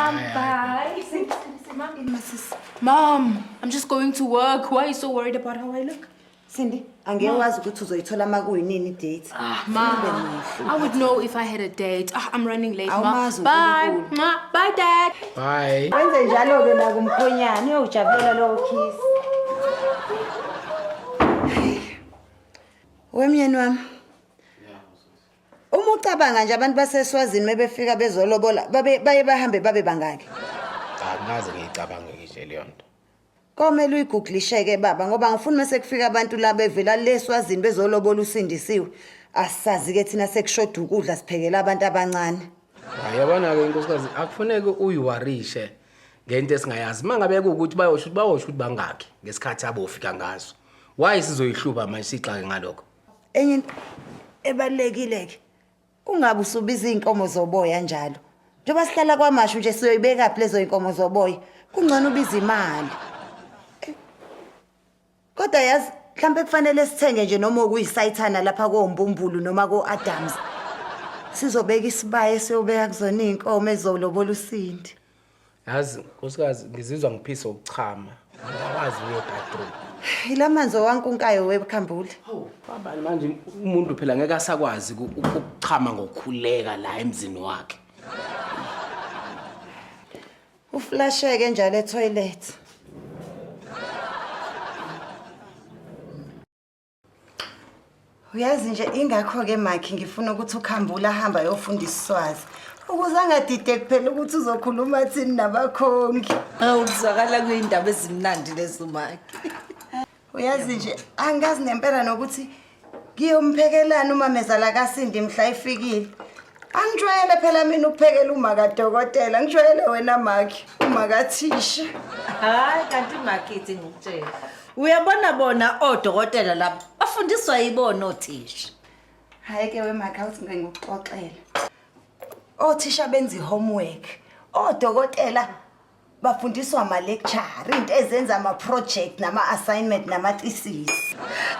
Bye. Mom, I'm just going to work. Why are you so worried about how I look? Cindy, angiyazi ukuthi uzoyithola makuyinini date. Mom, I would know if I had a date. I'm running late, Mom. Awumazi Bye. uNkulunkulu. Bye, Dad. Bye. Wenze njalo-ke nakumkhonyana uyojabulela lowo kiss. Wemyeni wami. Uma ucabanga nje abantu baseSwazini mebefika bezolobola baye bahambe babe bangaki? Angaze ngiyicabange ngisho leyo nto. Komele uyiguglisheke baba ngoba ngifuna mase kufika abantu la bevela leSwazini bezolobola usindisiwe. Asazi ke thina sekushoda ukudla siphekela abantu abancane. Yabona ke inkosikazi akufuneki uyiwarishe ngento esingayazi. Mangabe ukuthi bayosho ukuthi bangaki ngesikhathi abofika ngazo. Why sizoyihluba manje sixake ngalokho? Enye into ebalekile ungabe usubiza inkomo zoboya njalo. Njoba sihlala kwamashu nje siyoyibeka phi lezo inkomo zoboya. Kungcono ubiza imali. Kodwa yazi mhlambe kufanele sithenge nje noma okuyisayithana lapha koMbumbulu noma koAdams. Sizobeka isibaya siyobeka kuzona inkomo ezolobola usindi. Yazi nkosikazi ngizizwa ngiphisa ukuchama. Awazi uye bathroom. Ilamanzi owankunkayo weKhambule. Abani manje umuntu phela ngeke asakwazi ukuchama ngokukhuleka la emzini wakhe. Uflasheke njalo etoilet. Uyazi nje ingakho ke Mike ngifuna ukuthi uKhambule ahamba ayofunda isiSwazi. Ukuze angadide kuphela ukuthi uzokhuluma thini nabakhongi. Awuzakala kuyindaba ezimnandi lezo Mike. Uyazi nje angazi nempela nokuthi ngiyomphekela umamezala kaSindi mhla ifikile. Angijwayele phela mina ukuphekela uma kadokotela, ngijwayele wena Mike, uma kathisha. Hayi kanti Makithi ngikutshela. Uyabona bona odokotela lapha bafundiswa yibona othisha. Hayi ke we Mike awuthi ngikuxoxela. Othisha benza ihomework. Odokotela bafundiswa ama lecture, into ezenza ama project nama assignment nama thesis.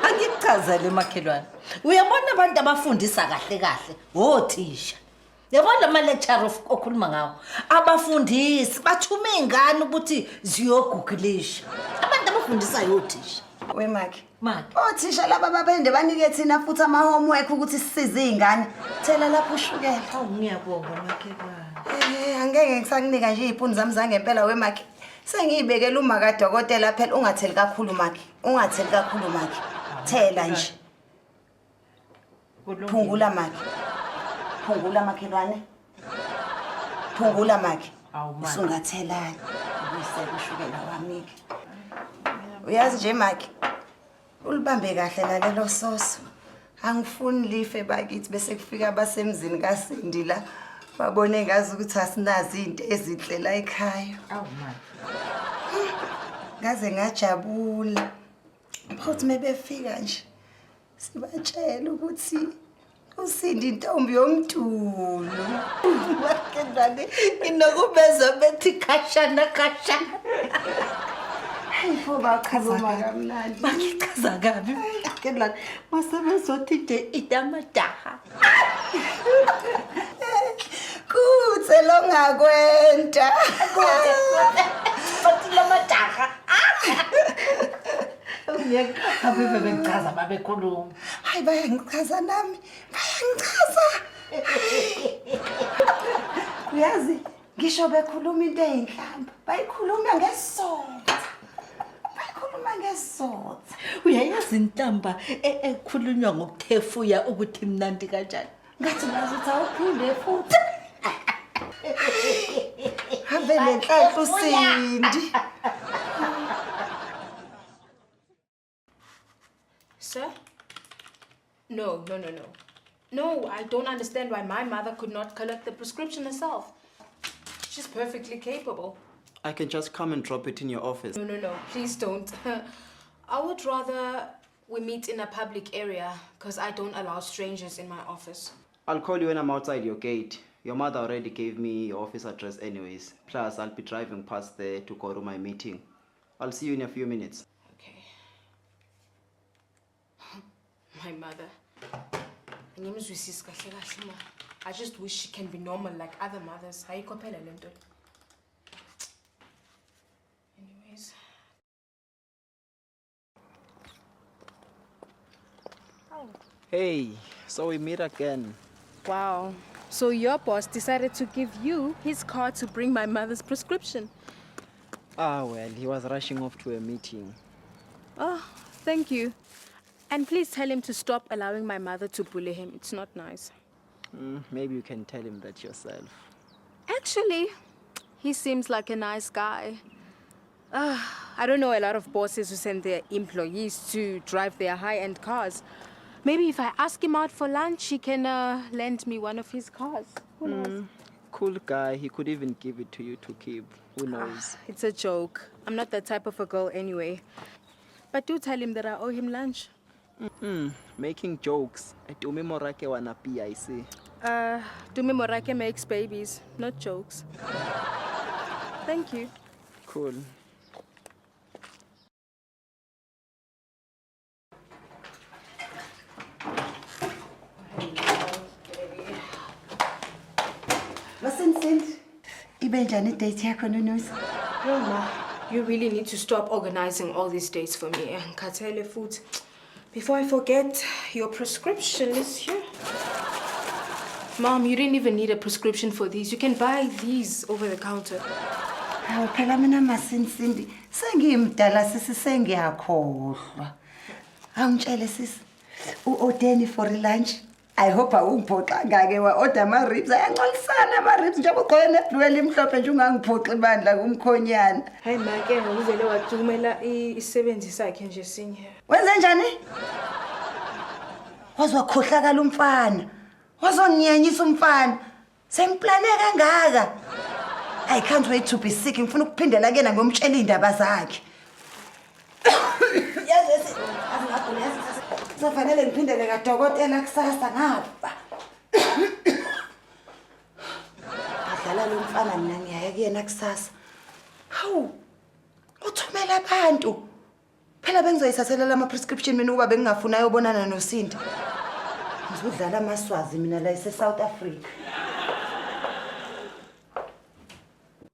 Angikuchazele makhelwane. Uyabona abantu abafundisa kahle kahle othisha. Yabona ama lecture okhuluma ngawo. Abafundisi bathuma izingane ukuthi ziyogugulisha. Abantu abafundisa yothisha. We Mike. Mike. Othisha laba babende banike thina futhi ama homework ukuthi sisize izingane. Thela lapho ushukela. Awu ngiyabonga makhelwane. Angeke ngisakunika nje izipuni zami zangempela we Mike. Sengiyibekela uma kadokotela phela ungatheli kakhulu Mike. Ungatheli kakhulu Mike. Thela nje. Phungula Mike. Phungula makhelwane. Phungula Mike. Usungathelani. Uyisela ushukela wami ke. Uyazi nje Mike. Ulibambe kahle nalelo soso. Angifuni life bakithi bese kufika abasemzini kaSindi la. Babone ngazi ukuthi asinazi izinto ezinhle la ekhaya. Awu Mike. Ngaze ngajabula. Phothi mebefika nje. Sibatshela ukuthi uSindi intombi yomtulu. Makhelwane inokubeza bethi khashana. Hayibo bakhuluma kamnandi. Bakichaza kabi. Makhelwane masebezothi nje idamadaha. Kutse longakwenta. Bathi lamadaha. Ngiyeke abe bengichaza babekhuluma. Hayi bayangichaza nami. Bayangichaza. Uyazi ngisho bekhuluma into eyinhlamba. Bayikhuluma ngesonto. Uyayazi intamba ekhulunywa ngokuthefuya ukuthi mnandi kanjani. Ngathi nazo uthi awuphinde futhi. Habe lenhlanhla uSindi. Sir? No. No, I don't understand why my mother could not collect the prescription herself. She's perfectly capable. I can just come and drop it in your office. No, please don't. I would rather we meet in a public area because I don't allow strangers in my office. I'll call you when I'm outside your gate. Your mother already gave me your office address anyways. Plus, I'll be driving past there to go to my meeting. I'll see you in a few minutes. Okay. My mother. I just wish she can be normal like other mothers. Hey, so we meet again. Wow. So your boss decided to give you his car to bring my mother's prescription. Ah, well, he was rushing off to a meeting. Oh, thank you. And please tell him to stop allowing my mother to bully him. It's not nice. Maybe you can tell him that yourself. Actually, he seems like a nice guy. I don't know a lot of bosses who send their employees to drive their high-end cars. Maybe if I ask him out for lunch, he can lend me one of his cars. Who knows? Cool guy. He could even give it to you to keep. Who knows? It's a joke. I'm not that type of a girl anyway. But do tell him that I owe him lunch. Making jokes. Dumi morake wana pia, I see. Dumi Morake makes babies, not jokes. Thank you. Cool. Masinsind. Ibe njani date yakho noNusi? No, Ma. You really need to stop organizing all these dates for me. Nkatele food. Before I forget, your prescription is here. Mom, you didn't even need a prescription for these. You can buy these over the counter. Hawu phela mina Masinsindi sengimdala sisi sengiyakhohlwa. Angitshele sisi u-ordeni for lunch. I hope awungiphoxa ngake wa-order ama-ribs ayancolisana ama-ribs njengoba ugqoke nebhluwe elimhlophe nje ungangiphoxi ibandla kumkhonyana. Hayi make uzele wajumela isisebenzi sakhe nje sinye. Wenze njani? Wazwakhohlakala umfana. Wazonyenyisa umfana. Sengiplane kangaka. I can't wait to be sick. Ngifuna ukuphindela kena ngomtshela indaba zakhe. Yazi azingagula yazi. Kufanele ngiphindele kadokotela kusasa ngapha. Adlala lo mfana mina ngiyaya kuyena kusasa. Hawu. Uthumela abantu. Phela bengizoyithathela lama prescription mina uba bengingafuna ayobonana noSindi. Ngizodlala amaswazi mina la eSouth Africa.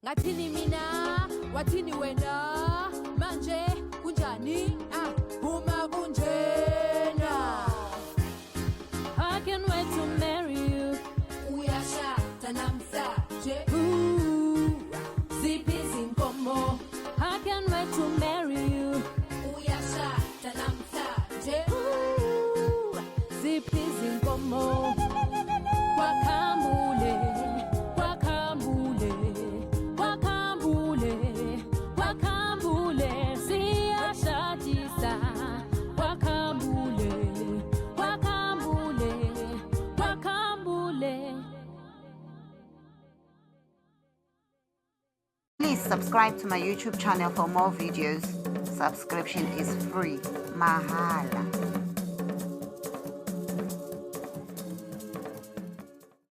Ngathini mina, wathini wena, manje kunjani? Uma kunjena. I can't wait to marry you. Uyashada namhlanje. Zipi zinkomo. I can't wait to marry you. Uyashada namhlanje. Zipi zinkomo. KwaKhambule, KwaKhambule, KwaKhambule, KwaKhambule, siyashadisa. KwaKhambule, KwaKhambule, KwaKhambule. Please subscribe to my YouTube channel for more videos. Subscription is free. Mahala.